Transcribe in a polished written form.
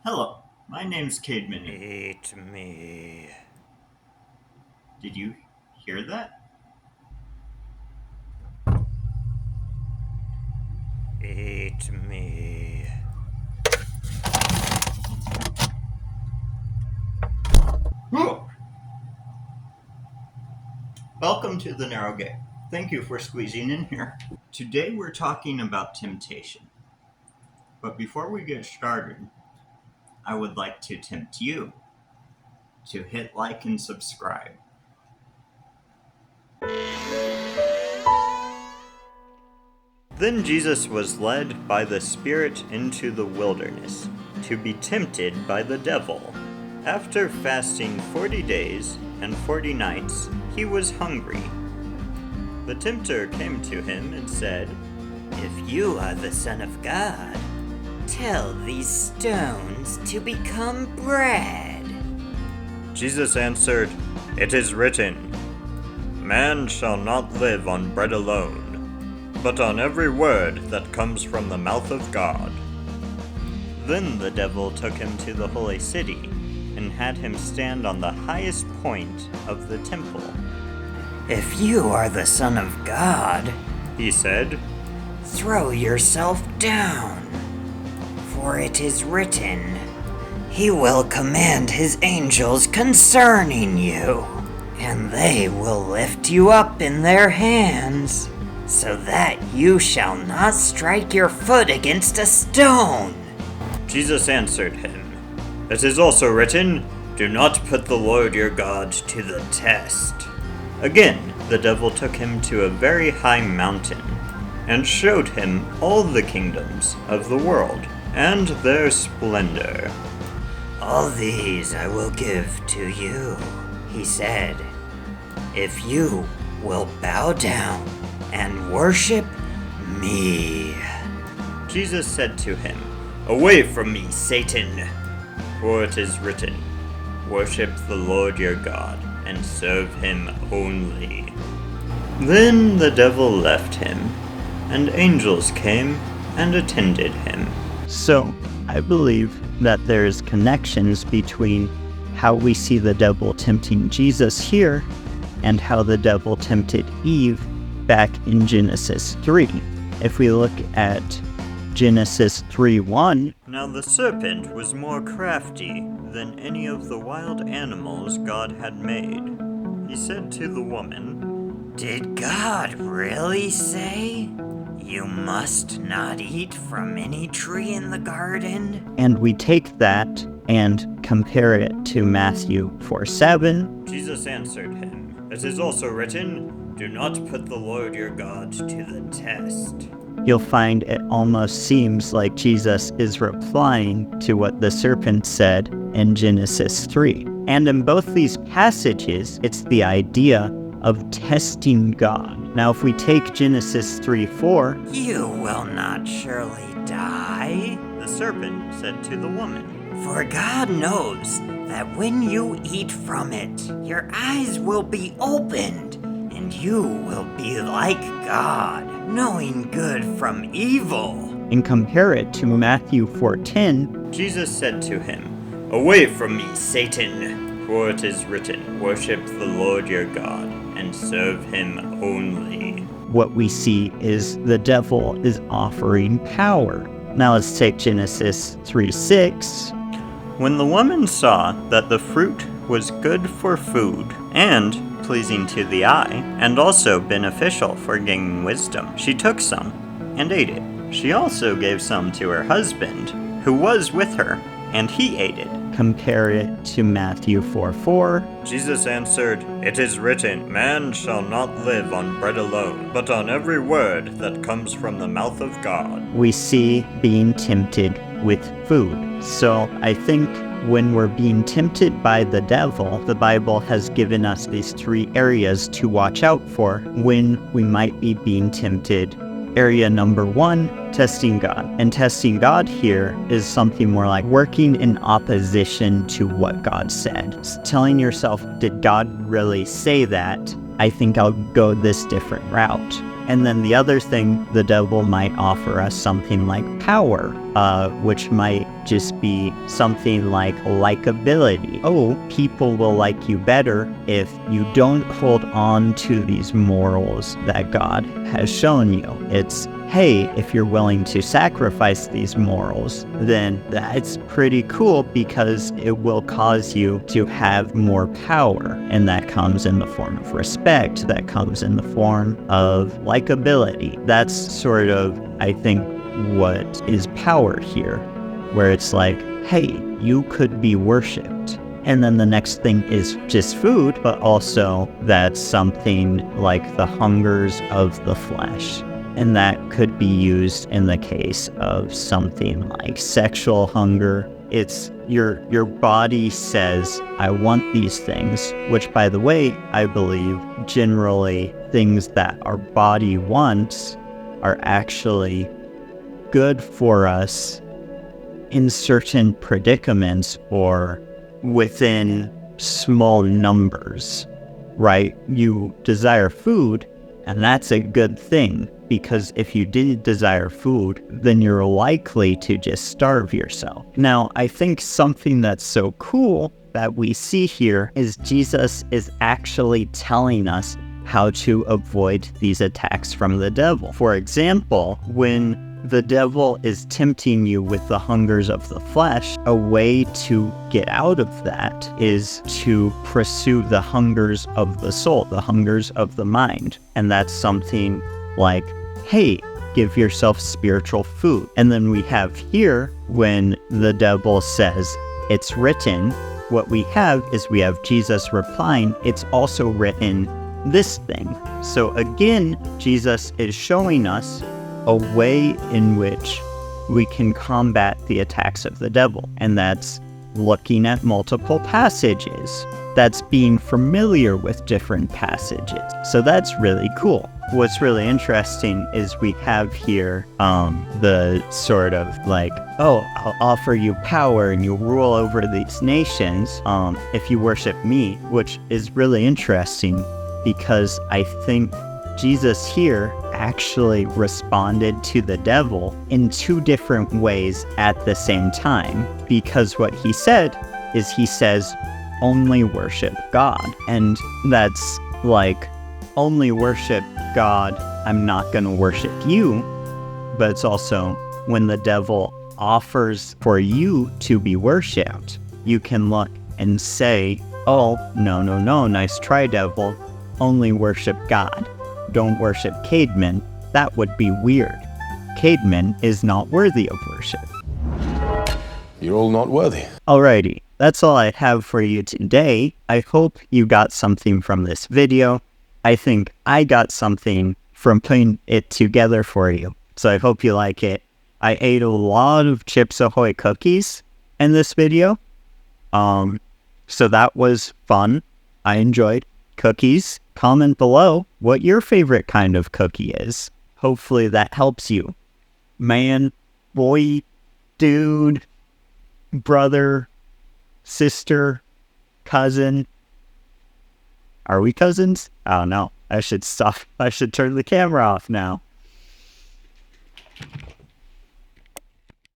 Hello, my name's Cade Minion. Eat me. Did you hear that? Eat me. Whoa! Welcome to the Narrow Gate. Thank you for squeezing in here. Today we're talking about temptation. But before we get started, I would like to tempt you to hit like and subscribe. Then Jesus was led by the Spirit into the wilderness, to be tempted by the devil. After fasting 40 days and 40 nights, he was hungry. The tempter came to him and said, "If you are the Son of God, tell these stones to become bread." Jesus answered, "It is written, Man shall not live on bread alone, but on every word that comes from the mouth of God." Then the devil took him to the holy city, and had him stand on the highest point of the temple. "If you are the Son of God," he said, "throw yourself down. For it is written, He will command His angels concerning you, and they will lift you up in their hands, so that you shall not strike your foot against a stone." Jesus answered him, "It is also written, Do not put the Lord your God to the test." Again, the devil took him to a very high mountain, and showed him all the kingdoms of the world, and their splendor. "All these I will give to you," he said, "if you will bow down and worship me." Jesus said to him, "Away from me, Satan! For it is written, Worship the Lord your God, and serve him only." Then the devil left him, and angels came and attended him. So, I believe that there's connections between how we see the devil tempting Jesus here and how the devil tempted Eve back in Genesis 3. If we look at Genesis 3:1, Now the serpent was more crafty than any of the wild animals God had made. He said to the woman, "Did God really say you must not eat from any tree in the garden?" and we take that and compare it to Matthew 4:7, Jesus answered him, "It is also written, Do not put the Lord your God to the test." you'll find it almost seems like Jesus is replying to what the serpent said in Genesis 3. And in both these passages, it's the idea of testing God. Now, if we take Genesis 3:4, "You will not surely die, The serpent said to the woman, for God knows that when you eat from it, your eyes will be opened, and you will be like God, knowing good from evil." and compare it to Matthew 4:10, Jesus said to him, "Away from me, Satan! For it is written, Worship the Lord your God, and serve him only." what we see is the devil is offering power. Now let's take Genesis 3:6. When the woman saw that the fruit was good for food, and pleasing to the eye, and also beneficial for gaining wisdom, she took some and ate it. She also gave some to her husband, who was with her, and he ate it. Compare it to Matthew 4:4. Jesus answered, "It is written, Man shall not live on bread alone, but on every word that comes from the mouth of God." We see being tempted with food. So I think when we're being tempted by the devil, the Bible has given us these three areas to watch out for when we might be being tempted. Area number one, testing God. And testing God here is something more like working in opposition to what God said. It's telling yourself, did God really say that? I think I'll go this different route. And then the other thing, the devil might offer us something like power, which might just be something like likability. Oh, people will like you better if you don't hold on to these morals that God has shown you. It's, hey, if you're willing to sacrifice these morals, then that's pretty cool because it will cause you to have more power. And that comes in the form of respect, that comes in the form of likability. That's sort of, I think, what is power here, where it's like, hey, you could be worshipped. And then the next thing is just food, but also that's something like the hungers of the flesh. And that could be used in the case of something like sexual hunger. It's your body says, I want these things, which, by the way, I believe generally things that our body wants are actually good for us in certain predicaments or within small numbers, right? You desire food, and that's a good thing, because if you did desire food, then you're likely to just starve yourself. Now, I think something that's so cool that we see here is Jesus is actually telling us how to avoid these attacks from the devil. For example, when the devil is tempting you with the hungers of the flesh, a way to get out of that is to pursue the hungers of the soul, the hungers of the mind. And that's something like, hey, give yourself spiritual food. And then we have here, when the devil says, it's written, what we have is we have Jesus replying, it's also written this thing. So again, Jesus is showing us a way in which we can combat the attacks of the devil. And that's looking at multiple passages. That's being familiar with different passages. So that's really cool. What's really interesting is we have here the sort of like, oh, I'll offer you power and you rule over these nations if you worship me, which is really interesting because I think Jesus here actually responded to the devil in two different ways at the same time, because what he said is he says, only worship God. And that's like, only worship God, I'm not going to worship you. But it's also when the devil offers for you to be worshipped, you can look and say, oh, no, nice try, devil. Only worship God. Don't worship Caedmon. That would be weird. Caedmon is not worthy of worship. You're all not worthy. Alrighty, that's all I have for you today. I hope you got something from this video. I think I got something from putting it together for you. So I hope you like it. I ate a lot of Chips Ahoy cookies in this video. So that was fun. I enjoyed cookies. Comment below what your favorite kind of cookie is. Hopefully that helps you. Man, boy, dude, brother, sister, cousin. Are we cousins? I don't know. I should stop. I should turn the camera off now.